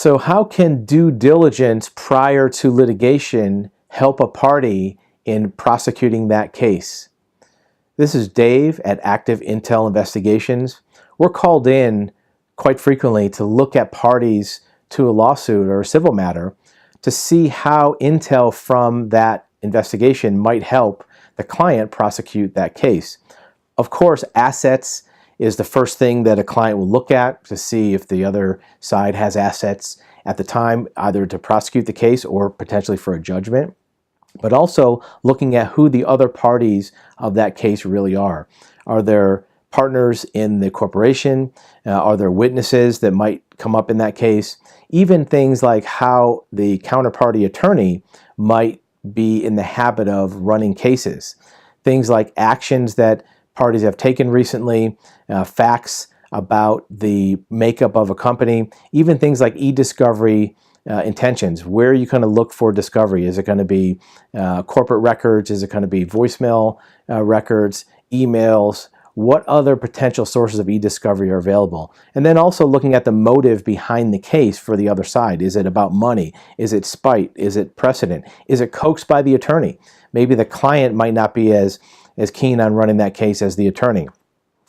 So how can due diligence prior to litigation help a party in prosecuting that case? This is Dave at Active Intel Investigations. We're called in quite frequently to look at parties to a lawsuit or a civil matter to see how intel from that investigation might help the client prosecute that case. Of course, assets is the first thing that a client will look at to see if the other side has assets at the time, either to prosecute the case or potentially for a judgment, but also looking at who the other parties of that case really are. Are there partners in the corporation? Are there witnesses that might come up in that case? Even things like how the counterparty attorney might be in the habit of running cases. Things like actions that parties have taken recently, facts about the makeup of a company, even things like e-discovery intentions. Where are you going to look for discovery? Is it going to be corporate records? Is it going to be voicemail records, emails? What other potential sources of e-discovery are available? And then also looking at the motive behind the case for the other side. Is it about money? Is it spite? Is it precedent? Is it coaxed by the attorney? Maybe the client might not be as keen on running that case as the attorney.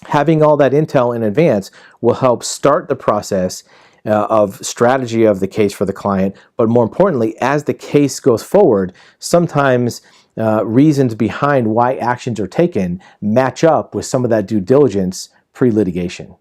Having all that intel in advance will help start the process of strategy of the case for the client, but more importantly, as the case goes forward, sometimes reasons behind why actions are taken match up with some of that due diligence pre-litigation.